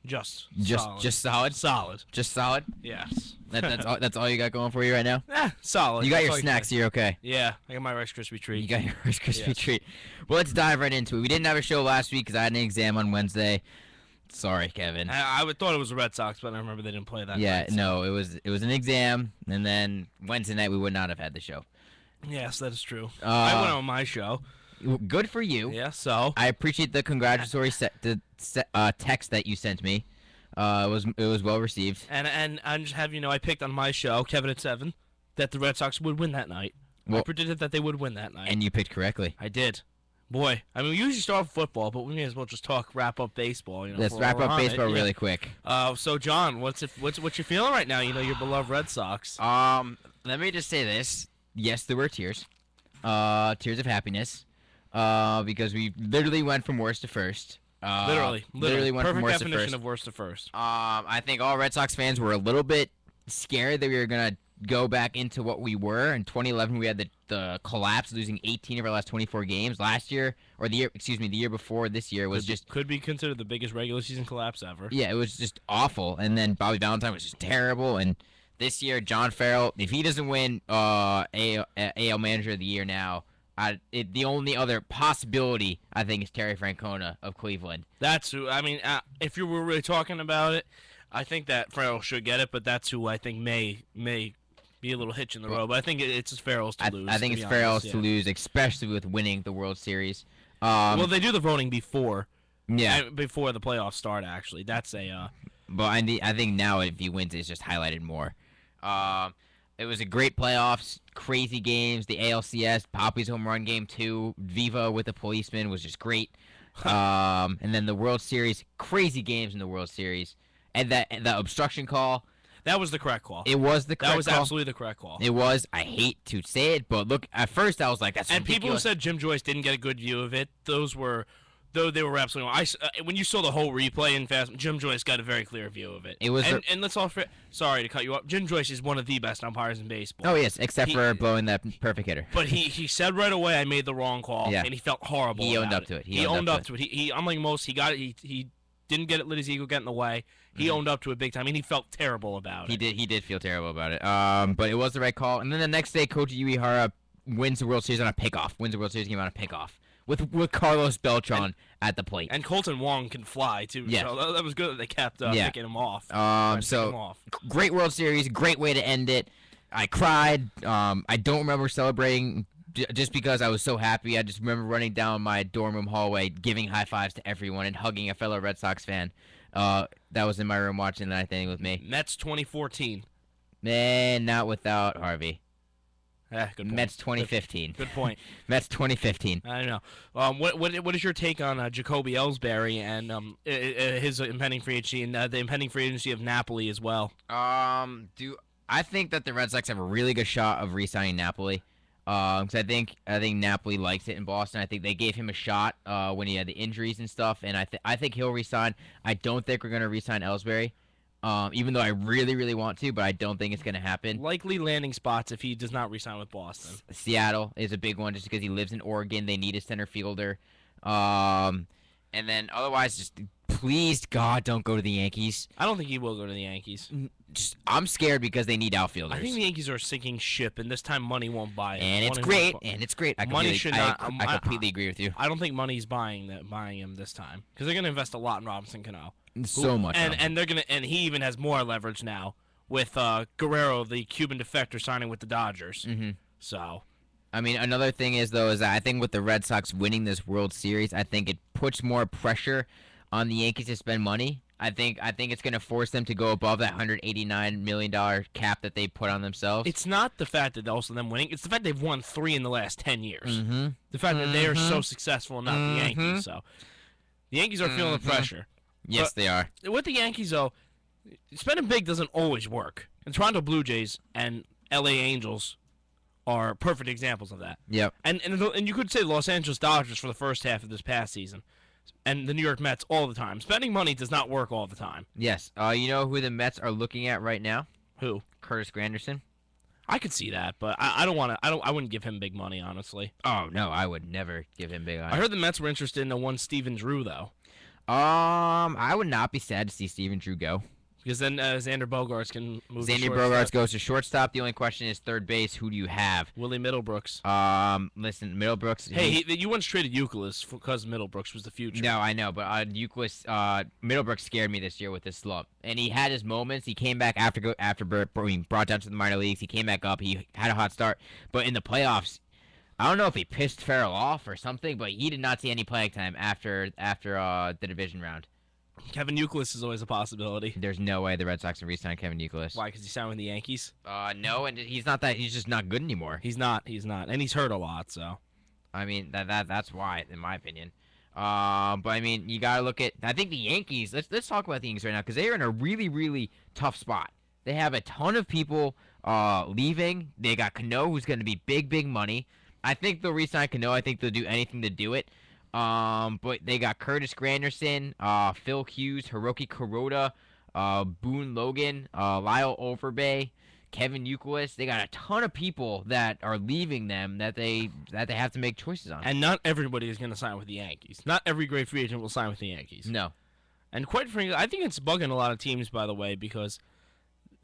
Just solid. Solid. Just solid. Yes. That's all you got going for you right now. Solid. You got That's your all snacks. You're okay. Yeah, I got my Rice Krispie treat. You got your Rice Krispie Yes. treat. Well, let's dive right into it. We didn't have a show last week because I had an exam on Wednesday. Sorry, Kevin. I thought it was the Red Sox, but I remember they didn't play that. Yeah, night, so. no, it was an exam, and then Wednesday night we would not have had the show. Yes, that is true. I went Uh, on my show. Good for you. Yeah, so I appreciate the congratulatory text that you sent me. It was well received. and I just have I picked on my show, Kevin at 7, that the Red Sox would win that night. I Well- predicted that they would win that night. And you picked correctly. I did. Boy, I mean, we usually start with football, but we may as well just wrap up baseball. Let's while wrap we're up on it. baseball Yeah. really quick. So John, what you feeling right now? Your beloved Red Sox. Let me just say this. Yes, there were tears. Tears of happiness. Because we literally went from worst to first. Literally went perfect from worst definition to first. of worst to first. I think all Red Sox fans were a little bit scared that we were gonna go back into what we were. In 2011, we had the collapse, losing 18 of our last 24 games. Last year, or the year before this year was just could be considered the biggest regular season collapse ever. yeah, it was just awful. And then Bobby Valentine was just terrible. And this year, John Farrell, if he doesn't win AL Manager of the Year now, the only other possibility I think is Terry Francona of Cleveland. That's who. I mean, if you were really talking about it, I think that Farrell should get it, but that's who I think may be a little hitch in the road. But I think it's Farrell's to lose. I think to it's be Farrell's honest, to yeah. lose, especially with winning the World Series. Well, they do the voting before Yeah, before the playoffs start. Actually, that's a. but I think now if he wins, it's just highlighted more. It was a great playoffs, crazy games. The ALCS, Poppy's home run game 2, Viva with the policeman was just great. And then the World Series, crazy games in the World Series, and the obstruction call. That was the correct call. It was the correct That was call. absolutely the correct call. It was. I hate to say it, but look. At first, I was like, "That's And people who ridiculous." said Jim Joyce didn't get a good view of it, though they were absolutely wrong. When you saw the whole replay in fast, Jim Joyce got a very clear view of it. It was and let's all sorry to cut you off. Jim Joyce is one of the best umpires in baseball. Oh yes, except He- for blowing that perfect hitter. But he said right away, I made the wrong call, Yeah. and he felt horrible. He owned about up to it. He owned up to it. He unlike most, he got it. He didn't get it. Let his ego get in the way. He owned up to it big time, and he felt terrible about it. He did feel terrible about it. But it was the right call. And then the next day, Coach Uehara wins the World Series on a pickoff. Wins the World Series game on a pickoff with Carlos Beltran at the plate. And Colton Wong can fly too. Yeah. So that was good that they kept Yeah. picking him off. Trying to pick him So off. great World Series, great way to end it. I cried. I don't remember celebrating just because I was so happy. I just remember running down my dorm room hallway, giving high fives to everyone, and hugging a fellow Red Sox fan. That was in my room watching the ninth inning with me. Mets 2014. Man, not without Harvey. Good point. Mets 2015. Good point. Mets 2015. I don't know. What is your take on Jacoby Ellsbury and his impending free agency and the impending free agency of Napoli as well? I think that the Red Sox have a really good shot of re-signing Napoli. Because I think Napoli likes it in Boston. I think they gave him a shot when he had the injuries and stuff, and I think he'll resign. I don't think we're gonna resign Ellsbury, even though I really really want to, but I don't think it's gonna happen. Likely landing spots if he does not resign with Boston. Seattle is a big one just because he lives in Oregon. They need a center fielder, and then otherwise, just please God don't go to the Yankees. I don't think he will go to the Yankees. I'm scared because they need outfielders. I think the Yankees are a sinking ship, and this time money won't buy it. and it's Money great. won't- And it's great. I Money completely- should not- I completely agree with you. I don't think money's buying him this time because they're going to invest a lot in Robinson Cano. So much. and they're gonna and he even has more leverage now with Guerrero, the Cuban defector, signing with the Dodgers. Mhm. So I mean, another thing is that I think with the Red Sox winning this World Series, I think it puts more pressure on the Yankees to spend money. I think it's going to force them to go above that $189 million cap that they put on themselves. it's not the fact that also them winning; it's the fact they've won 3 in the last 10 years. Mm-hmm. The fact that they are so successful, and not the Yankees. So the Yankees are feeling the pressure. Yes, But- they are. With the Yankees, though, spending big doesn't always work. And Toronto Blue Jays and LA Angels are perfect examples of that. Yep. And you could say the Los Angeles Dodgers for the first half of this past season, and the New York Mets all the time. Spending money does not work all the time. Yes. You know who the Mets are looking at right now? Who? Curtis Granderson. I could see that, but I don't want to. I wouldn't give him big money, honestly. Oh no, I would never give him big eyes. I heard the Mets were interested in the one Steven Drew though. I would not be sad to see Steven Drew go. Because then Xander Bogaerts can move to Xander shortstop. Bogaerts goes to shortstop. The only question is third base. Who do you have? Willie Middlebrooks. Listen, Middlebrooks. Hey, you once traded Euclid because Middlebrooks was the future. No, I know, but Euclid, Middlebrooks scared me this year with his slump, and he had his moments. He came back after being brought down to the minor leagues. He came back up. He had a hot start, but in the playoffs, I don't know if he pissed Farrell off or something, but he did not see any playing time after the division round. Kevin Euclid is always a possibility. There's no way the Red Sox can re-sign Kevin Euclid. Why? Because he signed with the Yankees? No, and he's not that. He's just not good anymore. He's not, and he's hurt a lot. So, I mean that's why, in my opinion. But I mean, you gotta look at. I think the Yankees. Let's talk about the Yankees right now because they are in a really really tough spot. They have a ton of people leaving. They got Cano, who's going to be big money. I think they'll re-sign Cano. I think they'll do anything to do it. But they got Curtis Granderson, Phil Hughes, Hiroki Kuroda, Boone Logan, Lyle Overbay, Kevin Youkilis. They got a ton of people that are leaving them that they have to make choices on. and not everybody is going to sign with the Yankees. Not every great free agent will sign with the Yankees. No. And quite frankly, I think it's bugging a lot of teams, by the way, because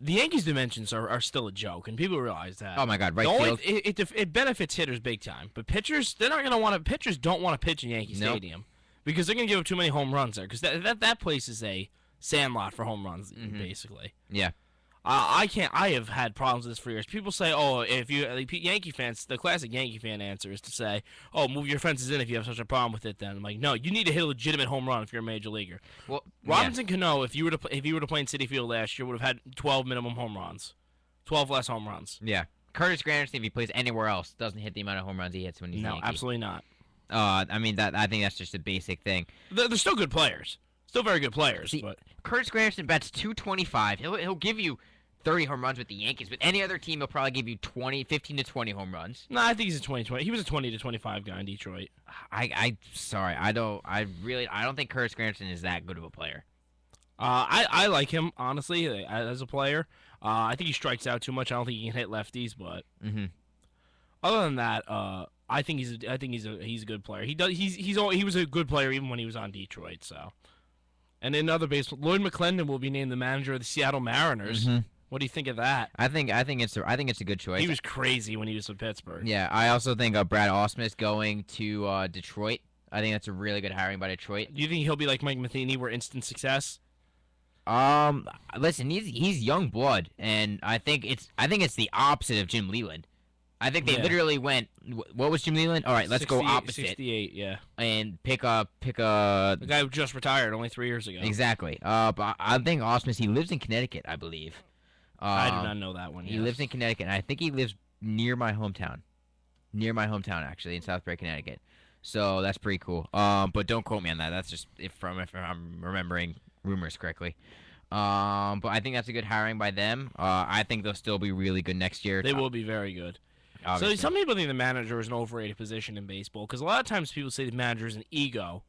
the Yankees' dimensions are still a joke, and people realize that. Oh my God, right The only- field. it benefits hitters big time, but pitchers, they're not going to want to. Pitchers don't want to pitch in Yankee Nope. Stadium because they're going to give up too many home runs there. Because that place is a sandlot for home runs, Mhm. basically. Yeah. I can't. I have had problems with this for years. People say, "Oh, if you Yankee fans," the classic Yankee fan answer is to say, "Oh, move your fences in if you have such a problem with it." Then I'm like, no, you need to hit a legitimate home run if you're a major leaguer. Well, Robinson Cano, if you were to play in Citi Field last year, would have had 12 minimum home runs, 12 less home runs. Yeah. Curtis Granderson, if he plays anywhere else, doesn't hit the amount of home runs he hits when he's No, Yankee. absolutely not. I mean I think that's just a basic thing. They're still good players, still very good players. See, but Curtis Granderson bats .225. He'll give you 30 home runs with the Yankees. With any other team, he'll probably give you 15 to 20 home runs. no, I think he's a 20. He was a 20 to 25 guy in Detroit. Sorry, I don't think Curtis Granderson is that good of a player. I like him honestly as a player. I think he strikes out too much. I don't think he can hit lefties, but Mm-hmm. other than that, I think he's a good player. He was a good player even when he was on Detroit. So, and in other baseball, Lloyd McClendon will be named the manager of the Seattle Mariners. Mm-hmm. What do you think of that? I think it's a good choice. He was crazy when he was with Pittsburgh. Yeah, I also think Brad Ausmus going to Detroit. I think that's a really good hiring by Detroit. Do you think he'll be like Mike Matheny, where instant success? Listen, he's young blood, and I think it's the opposite of Jim Leland. I think they Yeah. literally went. What was Jim Leland? All right, let's go 68 opposite 68, yeah. and pick a. The guy who just retired only 3 years ago. Exactly. But I think Ausmus. He lives in Connecticut, I believe. I do not know that one. He yes. lives in Connecticut, and I think he lives near my hometown. Near my hometown, actually, in Southbury, Connecticut. So that's pretty cool. But don't quote me on that. That's just if I'm remembering rumors correctly. But I think that's a good hiring by them. I think they'll still be really good next year. They will be very good. Obviously. So some people think the manager is an overrated position in baseball because a lot of times people say the manager is an ego,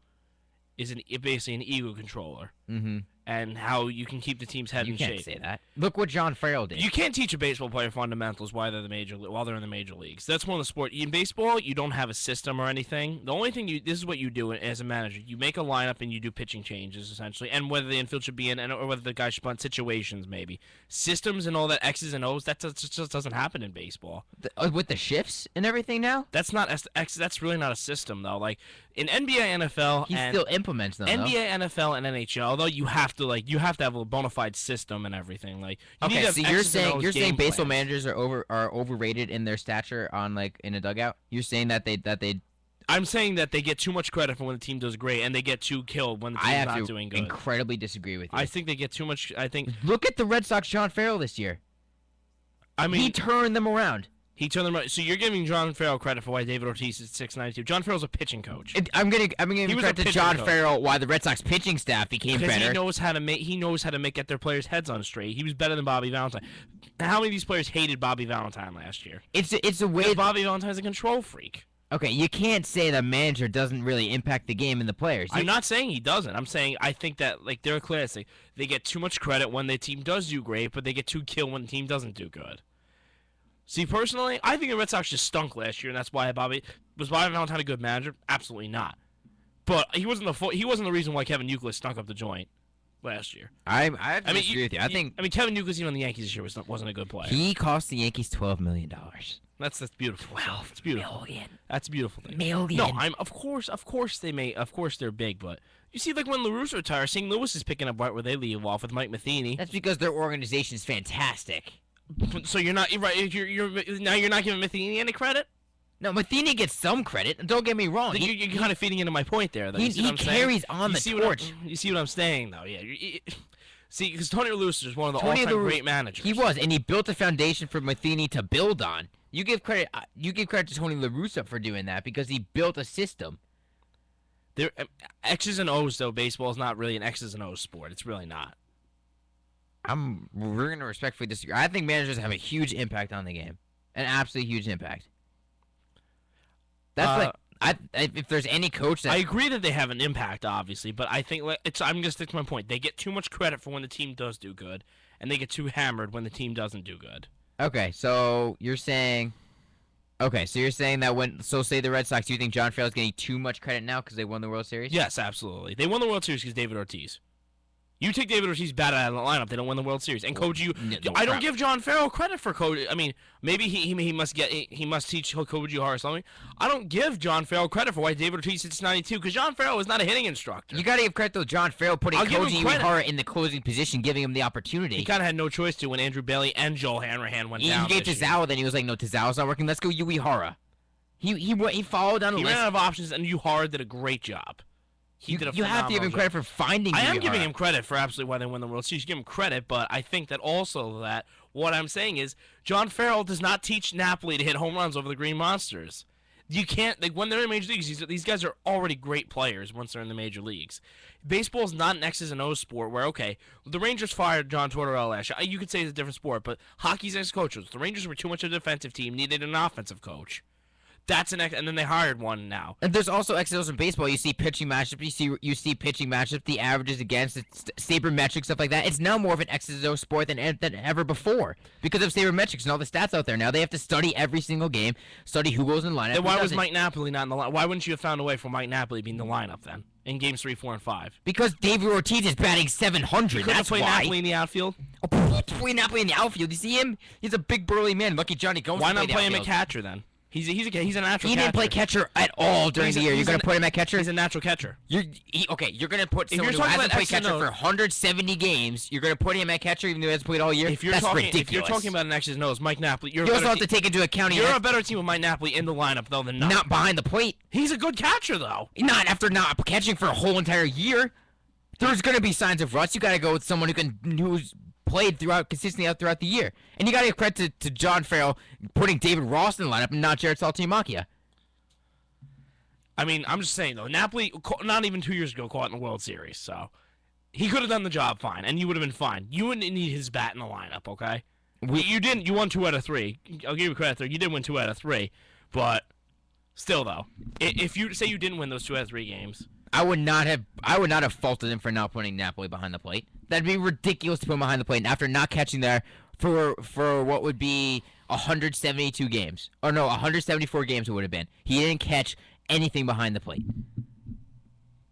basically an ego controller, Mm-hmm. and how you can keep the team's head You in can't shape. say that. Look what John Farrell did. You can't teach a baseball player fundamentals while they're in the major leagues. That's one of the sport. In baseball, you don't have a system or anything. The only thing this is what you do as a manager. You make a lineup and you do pitching changes essentially, and whether the infield should be in, or whether the guy should bunt, situations maybe. Systems and all that X's and O's just doesn't happen in baseball. With the shifts and everything now, That's not that's really not a system though. Like in NBA, NFL, he and still implements them. NBA, NFL, and NHL, though you have to have a bona fide system and everything. Like you need Okay, to have so you're X's and saying O's you're saying game baseball plans. managers are overrated in their stature on like in a dugout. You're saying that they I'm saying that they get too much credit for when the team does great, and they get too killed when the I team's have not to doing good. incredibly disagree with you. I think they get too much. I think. Look at the Red Sox John Farrell this year. I mean, He turned them around. he turned them right. So you're giving John Farrell credit for why David Ortiz is 692. John Farrell's a pitching coach. I'm gonna He was a credit to pitching John coach. Farrell why the Red Sox pitching staff became Because better. he knows how to get their players' heads on straight. He was better than Bobby Valentine. How many of these players hated Bobby Valentine last year? It's a way. Because Bobby Valentine's a control freak. Okay, you can't say the manager doesn't really impact the game and the players. I'm not saying he doesn't. I'm saying I think that like they're classic. They get too much credit when the team does do great, but they get too killed when the team doesn't do good. See, personally, I think the Red Sox just stunk last year, and that's why was Bobby Valentine a good manager? Absolutely not. But he wasn't the reason why Kevin Youkilis stunk up the joint last year. I have to disagree with you. I think Kevin Youkilis even on the Yankees this year wasn't a good player. he cost the Yankees $12 million. That's beautiful. It's beautiful. Million. That's a beautiful thing. Million. No, of course they're big, but you see, like when LaRusse retires, St. Louis is picking up right where they leave off with Mike Matheny. That's because their organization is fantastic. So you're not right. You're not giving Matheny any credit. No, Matheny gets some credit. Don't get me wrong. You're kind of feeding into my point there. Though. He carries on the torch. You see what I'm saying, though? Yeah. See, because Tony La Russa is one of the Tony all-time great managers. He was, and he built a foundation for Matheny to build on. You give credit to Tony La Russa for doing that because he built a system. There, X's and O's though. Baseball is not really an X's and O's sport. It's really not. We're gonna respectfully disagree. I think managers have a huge impact on the game, an absolutely huge impact. That's if there's any coach that I agree that they have an impact, obviously, but I think I'm gonna stick to my point. They get too much credit for when the team does do good, and they get too hammered when the team doesn't do good. Okay, so you're saying that say the Red Sox, do you think John Farrell's getting too much credit now because they won the World Series? Yes, absolutely. They won the World Series because David Ortiz. You take David Ortiz bad out of the lineup, they don't win the World Series. And I don't give John Farrell credit for Koji. I mean, maybe he must teach Koji Haraslomi. I don't give John Farrell credit for why David Ortiz hits 92 because John Farrell is not a hitting instructor. You got to give credit to John Farrell putting Koji Uehara in the closing position, giving him the opportunity. He kind of had no choice to when Andrew Bailey and Joel Hanrahan went down. He gave Tazawa, then he was like, no, Tazawa's not working. Let's go Uehara. He followed down the list. He ran out of options, and Uehara did a great job. You have to give him credit for finding Uehara. I am giving him credit for absolutely why they won the World Series. You give him credit, but I think that also that what I'm saying is John Farrell does not teach Napoli to hit home runs over the Green Monsters. You can't when they're in major leagues. These guys are already great players once they're in the major leagues. Baseball is not an X's and O's sport where the Rangers fired John Tortorella last year. You could say it's a different sport, but hockey's ex-coaches. The Rangers were too much of a defensive team, needed an offensive coach. That's and then they hired one now. And there's also X's in baseball. You see pitching matchups. You see pitching matchups. The averages against sabermetrics, stuff like that. It's now more of an X's and O's sport than ever before because of sabermetrics and all the stats out there. Now they have to study every single game, study who goes in the lineup. Then why was Mike Napoli not in the lineup? Why wouldn't you have found a way for Mike Napoli to be in the lineup then in games 3, 4, and 5? Because David Ortiz is batting 700. That's why. Napoli in the outfield. Play Napoli in the outfield. You see him? He's a big burly man. Lucky Johnny Gomes. Why not play him at catcher then? He's a natural catcher. He didn't play catcher at all during the year. You're going to put him at catcher? He's a natural catcher. You're going to put someone who hasn't played catcher for 170 games. You're going to put him at catcher even though he hasn't played all year? That's ridiculous. If you're talking about an X's and O's, Mike Napoli, you also have to take into account you're a better team with Mike Napoli in the lineup though than not behind the plate. He's a good catcher though. Not after not catching for a whole entire year. There's going to be signs of rust. You got to go with someone who's played consistently throughout the year. And you got to give credit to John Farrell putting David Ross in the lineup and not Jared Saltimacchia. I mean, I'm just saying, though, Napoli, not even 2 years ago, caught in the World Series, so he could have done the job fine, and you would have been fine. You wouldn't need his bat in the lineup, okay? You didn't. You won 2 out of 3. I'll give you credit there. You did win 2 out of 3, but still, though, if you say you didn't win those 2 out of 3 games, I would not have faulted him for not putting Napoli behind the plate. That'd be ridiculous to put him behind the plate. And after not catching there for what would be 172 games. Or no, 174 games it would have been. He didn't catch anything behind the plate.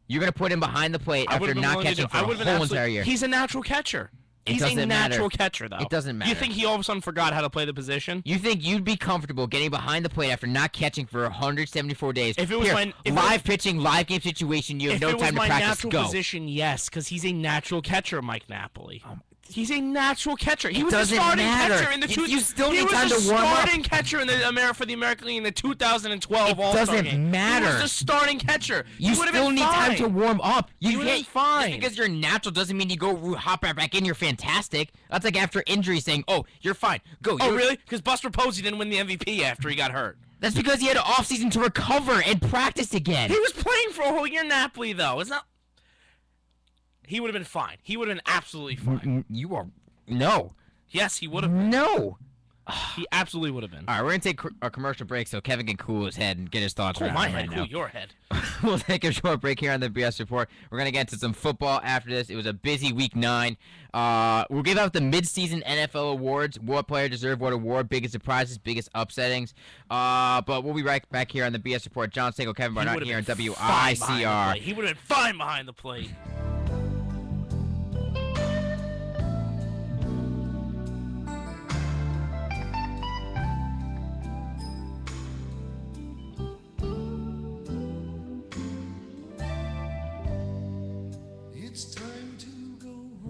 You're going to put him behind the plate after not catching for a whole entire year. He's a natural catcher. He's a natural catcher, though. It doesn't matter. You think he all of a sudden forgot how to play the position? You think you'd be comfortable getting behind the plate after not catching for 174 days? If it was live pitching, live game situation, you have no time to practice. If it was my natural position, yes, because he's a natural catcher, Mike Napoli. He's a natural catcher. He was the starting catcher in the You still need time to warm up. He was the starting catcher in for the American League in the 2012 All-Star game. It doesn't matter. He was the starting catcher. You still need time to warm up. You would have been fine. Just because you're natural doesn't mean you go hop right back in. You're fantastic. That's like after injury saying, "Oh, you're fine. Go." Oh, really? Because Buster Posey didn't win the MVP after he got hurt. That's because he had an offseason to recover and practice again. He was playing for a whole year, Napoli, though. It's not. He would have been fine. He would have been absolutely fine. You are. No. Yes, he would have. No. He absolutely would have been. All right, we're gonna take a commercial break so Kevin can cool his head and get his thoughts Cool around my it head, right cool now. your head. We'll take a short break here on the BS Report. We're gonna get into some football after this. It was a busy week 9. We'll give out the midseason NFL awards. What player deserved what award? Biggest surprises, biggest upsettings. But we'll be right back here on the BS Report. John Singel, Kevin He Barnett would've here on been fine behind the WICR. plate. He would have been fine behind the plate. It's time.